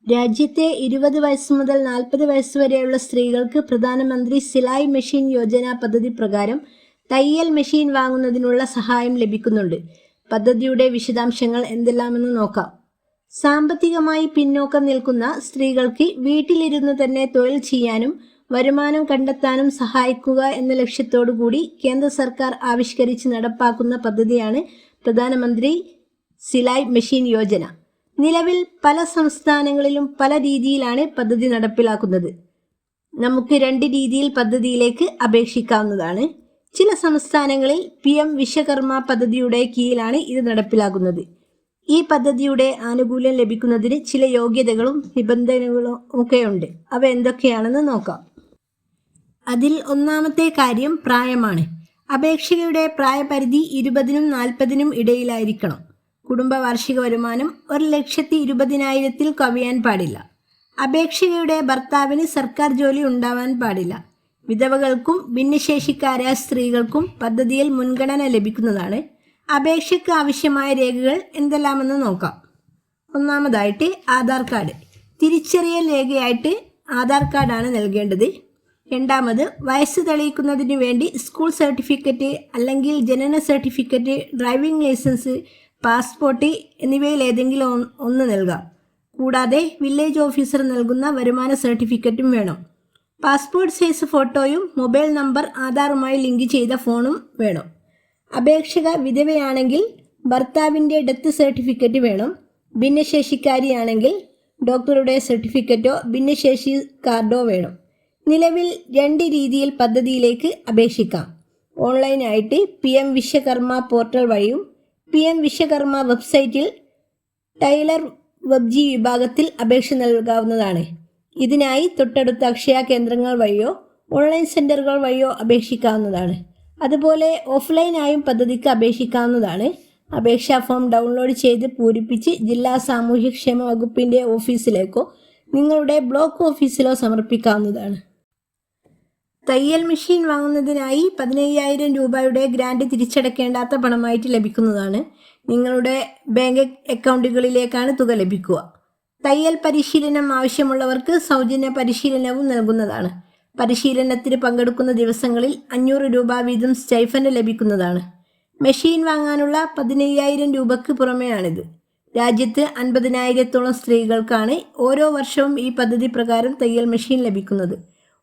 രാജ്യത്തെ 20 വയസ്സ് മുതൽ 40 വയസ്സ് വരെയുള്ള സ്ത്രീകൾക്ക് പ്രധാനമന്ത്രി സിലായ് മെഷീൻ യോജന പദ്ധതി പ്രകാരം തയ്യൽ മെഷീൻ വാങ്ങുന്നതിനുള്ള സഹായം ലഭിക്കുന്നുണ്ട്. പദ്ധതിയുടെ വിശദാംശങ്ങൾ എന്തെല്ലാമെന്ന് നോക്കാം. സാമ്പത്തികമായി പിന്നോക്കം നിൽക്കുന്ന സ്ത്രീകൾക്ക് വീട്ടിലിരുന്ന് തന്നെ തൊഴിൽ ചെയ്യാനും വരുമാനം കണ്ടെത്താനും സഹായിക്കുക എന്ന ലക്ഷ്യത്തോടുകൂടി കേന്ദ്ര സർക്കാർ ആവിഷ്കരിച്ച് നടപ്പാക്കുന്ന പദ്ധതിയാണ് പ്രധാനമന്ത്രി സിലായ് മെഷീൻ യോജന. നിലവിൽ പല സംസ്ഥാനങ്ങളിലും പല രീതിയിലാണ് പദ്ധതി നടപ്പിലാക്കുന്നത്. നമുക്ക് 2 രീതിയിൽ പദ്ധതിയിലേക്ക് അപേക്ഷിക്കാവുന്നതാണ്. ചില സംസ്ഥാനങ്ങളിൽ PM വിശ്വകർമ്മ പദ്ധതിയുടെ കീഴിലാണ് ഇത് നടപ്പിലാക്കുന്നത്. ഈ പദ്ധതിയുടെ ആനുകൂല്യം ലഭിക്കുന്നതിന് ചില യോഗ്യതകളും നിബന്ധനകളും ഒക്കെയുണ്ട്. അവ എന്തൊക്കെയാണെന്ന് നോക്കാം. അതിൽ ഒന്നാമത്തെ കാര്യം പ്രായമാണ്. അപേക്ഷകയുടെ പ്രായപരിധി 20നും 40നും ഇടയിലായിരിക്കണം. കുടുംബ വാർഷിക വരുമാനം 1,20,000 കവിയാൻ പാടില്ല. അപേക്ഷകയുടെ ഭർത്താവിന് സർക്കാർ ജോലി ഉണ്ടാവാൻ പാടില്ല. വിധവകൾക്കും ഭിന്നശേഷിക്കാരായ സ്ത്രീകൾക്കും പദ്ധതിയിൽ മുൻഗണന ലഭിക്കുന്നതാണ്. അപേക്ഷയ്ക്ക് ആവശ്യമായ രേഖകൾ എന്തെല്ലാമെന്ന് നോക്കാം. ഒന്നാമതായിട്ട് ആധാർ കാർഡ്. തിരിച്ചറിയൽ രേഖയായിട്ട് ആധാർ കാർഡാണ് നൽകേണ്ടത്. രണ്ടാമത് വയസ്സ് തെളിയിക്കുന്നതിന് വേണ്ടി സ്കൂൾ സർട്ടിഫിക്കറ്റ് അല്ലെങ്കിൽ ജനന സർട്ടിഫിക്കറ്റ്, ഡ്രൈവിംഗ് ലൈസൻസ്, പാസ്പോർട്ട് എന്നിവയിൽ ഏതെങ്കിലും ഒന്ന് നൽകാം. കൂടാതെ വില്ലേജ് ഓഫീസർ നൽകുന്ന വരുമാന സർട്ടിഫിക്കറ്റും വേണം. പാസ്പോർട്ട് സൈസ് ഫോട്ടോയും മൊബൈൽ നമ്പർ ആധാറുമായി ലിങ്ക് ചെയ്ത ഫോണും വേണം. അപേക്ഷക വിധവയാണെങ്കിൽ ഭർത്താവിൻ്റെ ഡെത്ത് സർട്ടിഫിക്കറ്റ് വേണം. ഭിന്നശേഷിക്കാരിയാണെങ്കിൽ ഡോക്ടറുടെ സർട്ടിഫിക്കറ്റോ ഭിന്നശേഷി കാർഡോ വേണം. നിലവിൽ 2 രീതിയിൽ പദ്ധതിയിലേക്ക് അപേക്ഷിക്കാം. ഓൺലൈനായിട്ട് PM വിശ്വകർമ്മ പോർട്ടൽ വഴിയും PM വിശ്വകർമ്മ വെബ്സൈറ്റിൽ ടൈലർ വെബ്ജി വിഭാഗത്തിൽ അപേക്ഷ നൽകാവുന്നതാണ്. ഇതിനായി തൊട്ടടുത്ത അക്ഷയ കേന്ദ്രങ്ങൾ വഴിയോ ഓൺലൈൻ സെൻറ്ററുകൾ വഴിയോ അപേക്ഷിക്കാവുന്നതാണ്. അതുപോലെ ഓഫ്ലൈനായും പദ്ധതിക്ക് അപേക്ഷിക്കാവുന്നതാണ്. അപേക്ഷാ ഫോം ഡൗൺലോഡ് ചെയ്ത് പൂരിപ്പിച്ച് ജില്ലാ സാമൂഹ്യക്ഷേമ വകുപ്പിൻ്റെ ഓഫീസിലേക്കോ നിങ്ങളുടെ ബ്ലോക്ക് ഓഫീസിലോ സമർപ്പിക്കാവുന്നതാണ്. തയ്യൽ മെഷീൻ വാങ്ങുന്നതിനായി 15,000 രൂപയുടെ ഗ്രാൻഡ് തിരിച്ചടയ്ക്കേണ്ടാത്ത പണമായിട്ട് ലഭിക്കുന്നതാണ്. നിങ്ങളുടെ ബാങ്ക് അക്കൗണ്ടുകളിലേക്കാണ് തുക ലഭിക്കുക. തയ്യൽ പരിശീലനം ആവശ്യമുള്ളവർക്ക് സൗജന്യ പരിശീലനവും നൽകുന്നതാണ്. പരിശീലനത്തിന് പങ്കെടുക്കുന്ന ദിവസങ്ങളിൽ 500 രൂപ വീതം സ്റ്റൈഫൻഡ് ലഭിക്കുന്നതാണ്. മെഷീൻ വാങ്ങാനുള്ള 15,000 രൂപയ്ക്ക് പുറമെയാണിത്. രാജ്യത്ത് 50,000-ഓളം സ്ത്രീകൾക്കാണ് ഓരോ വർഷവും ഈ പദ്ധതി പ്രകാരം തയ്യൽ മെഷീൻ ലഭിക്കുന്നത്.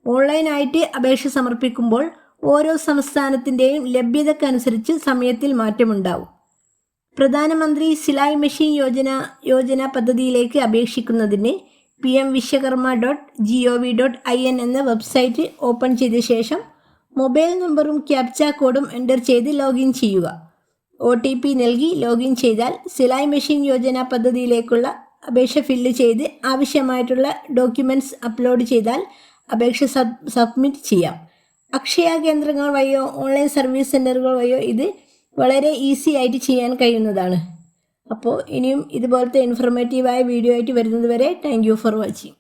ഓൺലൈനായിട്ട് അപേക്ഷ സമർപ്പിക്കുമ്പോൾ ഓരോ സംസ്ഥാനത്തിൻ്റെയും ലഭ്യതക്കനുസരിച്ച് സമയത്തിൽ മാറ്റമുണ്ടാവും. പ്രധാനമന്ത്രി സിലായ് മെഷീൻ യോജന പദ്ധതിയിലേക്ക് അപേക്ഷിക്കുന്നതിന് pmvishwakarma.gov.in എന്ന വെബ്സൈറ്റ് ഓപ്പൺ ചെയ്ത ശേഷം മൊബൈൽ നമ്പറും ക്യാപ്ച കോഡും എൻ്റർ ചെയ്ത് ലോഗിൻ ചെയ്യുക. OTP നൽകി ലോഗിൻ ചെയ്താൽ സിലായ് മെഷീൻ യോജന പദ്ധതിയിലേക്കുള്ള അപേക്ഷ ഫില്ല് ചെയ്ത് ആവശ്യമായിട്ടുള്ള ഡോക്യുമെൻറ്റ്സ് അപ്ലോഡ് ചെയ്താൽ അപേക്ഷ സബ്മിറ്റ് ചെയ്യാം. അക്ഷയ കേന്ദ്രങ്ങൾ വഴിയോ ഓൺലൈൻ സർവീസ് സെൻ്ററുകൾ വഴിയോ ഇത് വളരെ ഈസി ആയിട്ട് ചെയ്യാൻ കഴിയുന്നതാണ്. അപ്പോൾ ഇനിയും ഇതുപോലത്തെ ഇൻഫോർമേറ്റീവായ വീഡിയോ ആയിട്ട് വരുന്നത് വരെ താങ്ക് യു ഫോർ വാച്ചിങ്.